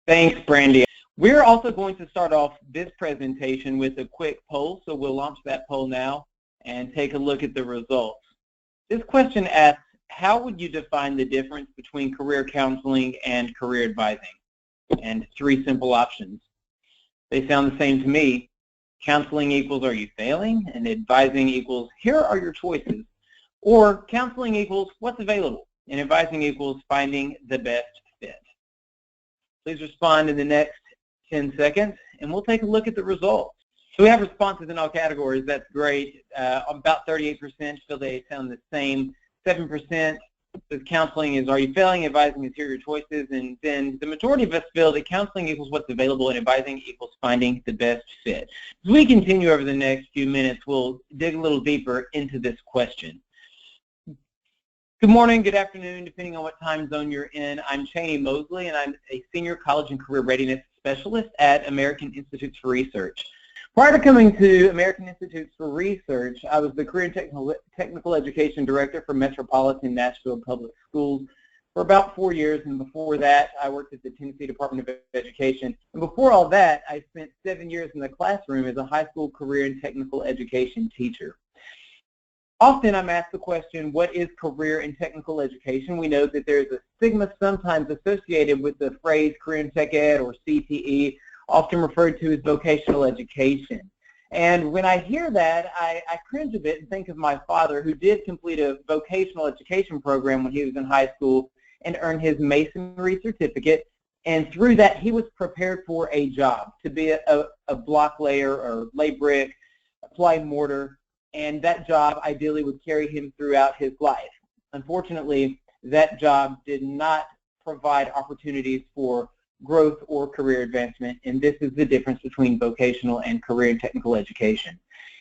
Thanks, Brandy. We're also going to start off this presentation with a quick poll, so we'll launch that poll now and take a look at the results. This question asks, how would you define the difference between career counseling and career advising? And 3 simple options. They sound the same to me. Counseling equals, are you failing? And advising equals, here are your choices. Or counseling equals, what's available? And advising equals, finding the best fit. Please respond in the next 10 seconds, and we'll take a look at the results. So we have responses in all categories. That's great. About 38% feel they sound the same. 7% says counseling is, are you failing? Advising is, here are your choices. And then the majority of us feel that counseling equals what's available and advising equals finding the best fit. As we continue over the next few minutes, we'll dig a little deeper into this question. Good morning, good afternoon, depending on what time zone you're in. I'm Chaney Mosley, and I'm a Senior College and Career Readiness Specialist at American Institutes for Research. Prior to coming to American Institutes for Research, I was the Career and Technical Education Director for Metropolitan Nashville Public Schools for about 4 years, and before that, I worked at the Tennessee Department of Education. And before all that, I spent 7 years in the classroom as a high school career and technical education teacher. Often I'm asked the question, what is career and technical education? We know that there's a stigma sometimes associated with the phrase career and tech ed or CTE, often referred to as vocational education. And when I hear that, I cringe a bit and think of my father, who did complete a vocational education program when he was in high school and earned his masonry certificate. And through that, he was prepared for a job, to be a block layer or lay brick, apply mortar, and that job ideally would carry him throughout his life. Unfortunately, that job did not provide opportunities for growth or career advancement, and this is the difference between vocational and career and technical education.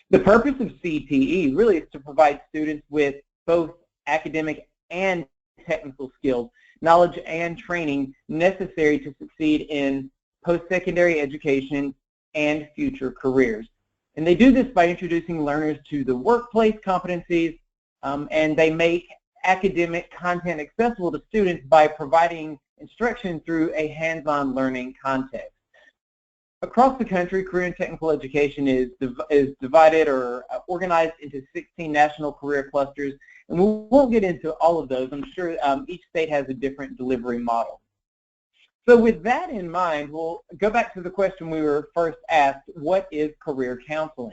The purpose of CTE really is to provide students with both academic and technical skills, knowledge and training necessary to succeed in post-secondary education and future careers. And they do this by introducing learners to the workplace competencies, and they make academic content accessible to students by providing instruction through a hands-on learning context. Across the country, career and technical education is divided or organized into 16 national career clusters, and we won't get into all of those. I'm sure each state has a different delivery model. So with that in mind, we'll go back to the question we were first asked, what is career counseling?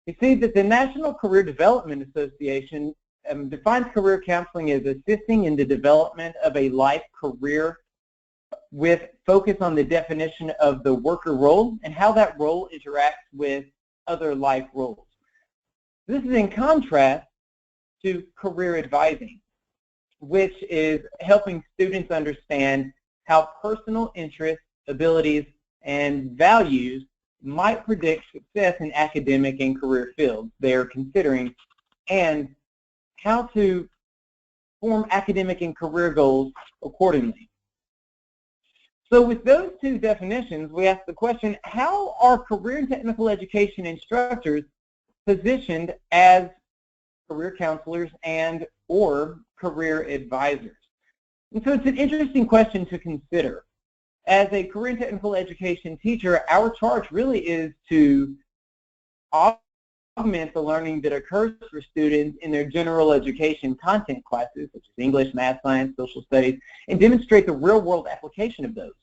You see that the National Career Development Association defines career counseling as assisting in the development of a life career with focus on the definition of the worker role and how that role interacts with other life roles. This is in contrast to career advising, which is helping students understand how personal interests, abilities, and values might predict success in academic and career fields they are considering, and how to form academic and career goals accordingly. So with those two definitions, we ask the question, how are career and technical education instructors positioned as career counselors and or career advisors? And so it's an interesting question to consider. As a career and technical education teacher, our charge really is to augment the learning that occurs for students in their general education content classes, such as English, math, science, social studies, and demonstrate the real-world application of those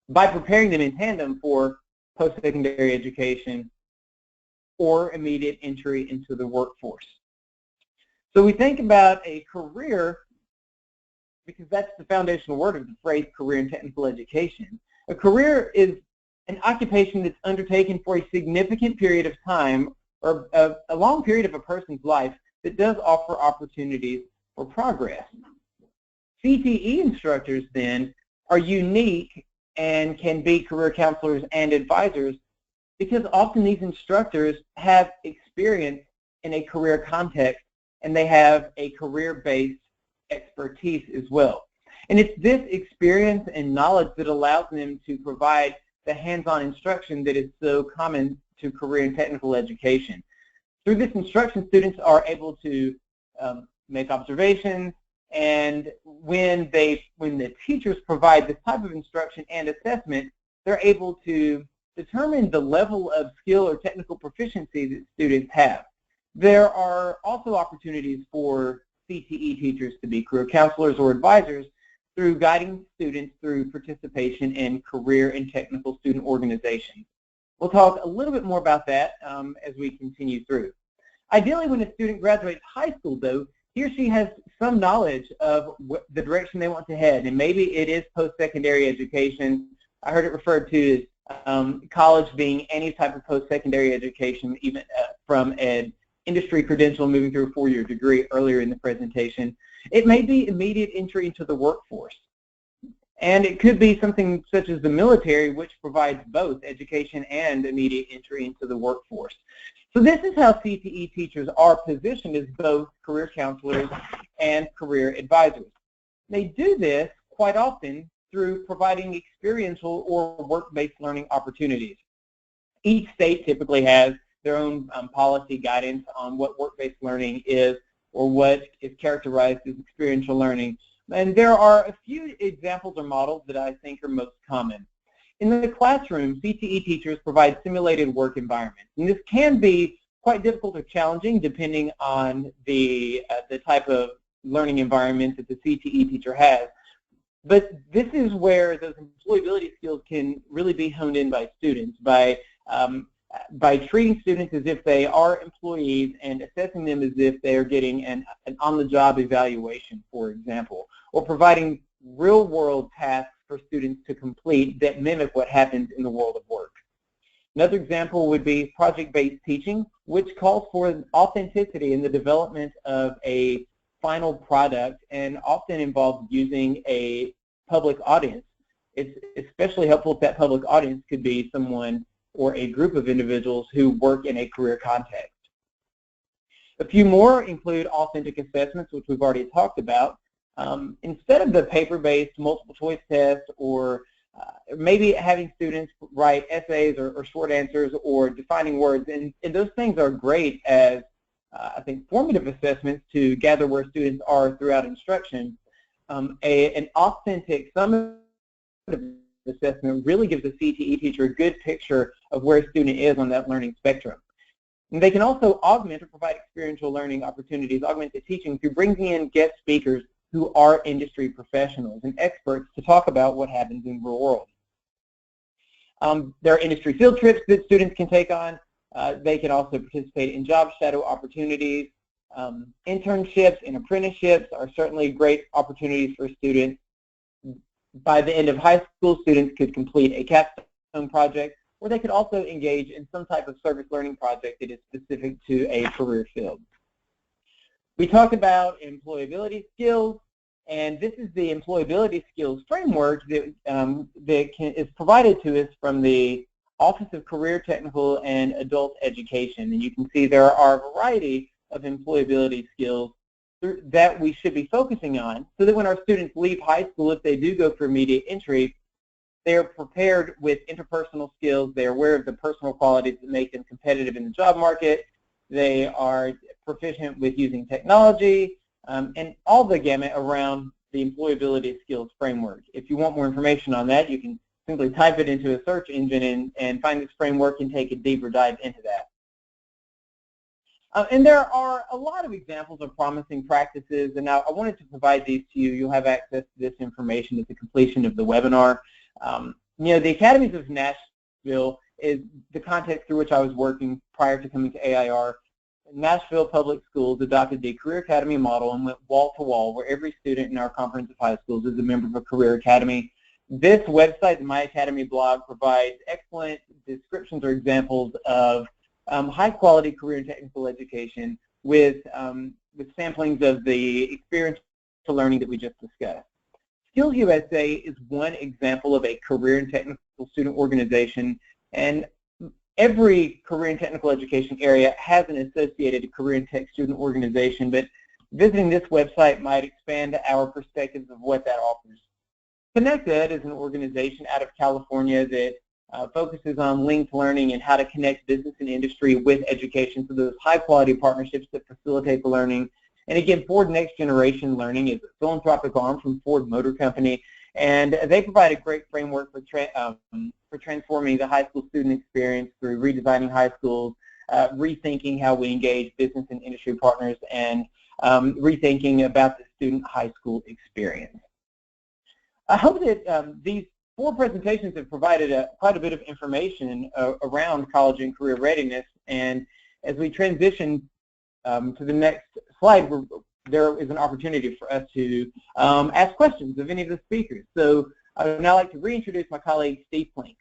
by preparing them in tandem for post-secondary education or immediate entry into the workforce. So we think about a career, because that's the foundational word of the phrase career and technical education. A career is an occupation that's undertaken for a significant period of time or a long period of a person's life that does offer opportunities for progress. CTE instructors then are unique and can be career counselors and advisors because often these instructors have experience in a career context and they have a career-based expertise as well. And it's this experience and knowledge that allows them to provide the hands-on instruction that is so common to career and technical education. Through this instruction, students are able to make observations And when the teachers provide this type of instruction and assessment, they're able to determine the level of skill or technical proficiency that students have. There are also opportunities for CTE teachers to be career counselors or advisors through guiding students through participation in career and technical student organizations. We'll talk a little bit more about that as we continue through. Ideally, when a student graduates high school, though, he or she has some knowledge of the direction they want to head, and maybe it is post-secondary education. I heard it referred to as college being any type of post-secondary education, even from an industry credential moving through a four-year degree earlier in the presentation. It may be immediate entry into the workforce. And it could be something such as the military, which provides both education and immediate entry into the workforce. So this is how CTE teachers are positioned as both career counselors and career advisors. They do this quite often through providing experiential or work-based learning opportunities. Each state typically has their own policy guidance on what work-based learning is or what is characterized as experiential learning. And there are a few examples or models that I think are most common. In the classroom, CTE teachers provide simulated work environments. And this can be quite difficult or challenging depending on the type of learning environment that the CTE teacher has. But this is where those employability skills can really be honed in by students by treating students as if they are employees and assessing them as if they are getting an on-the-job evaluation, for example, or providing real-world tasks for students to complete that mimic what happens in the world of work. Another example would be project-based teaching, which calls for authenticity in the development of a final product and often involves using a public audience. It's especially helpful if that public audience could be someone or a group of individuals who work in a career context. A few more include authentic assessments, which we've already talked about. Instead of the paper-based multiple choice test or maybe having students write essays or short answers or defining words, and those things are great as, I think, formative assessments to gather where students are throughout instruction. An authentic summative assessment really gives a CTE teacher a good picture of where a student is on that learning spectrum. And they can also augment or provide experiential learning opportunities, augment the teaching through bringing in guest speakers who are industry professionals and experts to talk about what happens in the real world. There are industry field trips that students can take on. They can also participate in job shadow opportunities. Internships and apprenticeships are certainly great opportunities for students. By the end of high school, students could complete a capstone project, or they could also engage in some type of service learning project that is specific to a career field. We talked about employability skills, and this is the employability skills framework that, is provided to us from the Office of Career, Technical, and Adult Education. And you can see there are a variety of employability skills that we should be focusing on so that when our students leave high school, if they do go for immediate entry, they're prepared with interpersonal skills, they're aware of the personal qualities that make them competitive in the job market, they are proficient with using technology, and all the gamut around the employability skills framework. If you want more information on that, you can simply type it into a search engine and find this framework and take a deeper dive into that. And there are a lot of examples of promising practices, and now I wanted to provide these to you. You'll have access to this information at the completion of the webinar. The Academies of Nashville is the context through which I was working prior to coming to AIR. Nashville Public Schools adopted the Career Academy model and went wall to wall, where every student in our comprehensive high schools is a member of a career academy. This website, the My Academy blog, provides excellent descriptions or examples of high-quality career and technical education with samplings of the experiential learning that we just discussed. Skills USA is one example of a career and technical student organization, and every career and technical education area has an associated career and tech student organization, but visiting this website might expand our perspectives of what that offers. ConnectEd is an organization out of California that focuses on linked learning and how to connect business and industry with education, so those high-quality partnerships that facilitate the learning. And again, Ford Next Generation Learning is a philanthropic arm from Ford Motor Company, and they provide a great framework for transforming the high school student experience through redesigning high schools, rethinking how we engage business and industry partners, and rethinking about the student high school experience. I hope that these 4 presentations have provided quite a bit of information around college and career readiness, and as we transition to the next slide, there is an opportunity for us to ask questions of any of the speakers. So I would now like to reintroduce my colleague, Steve Plink.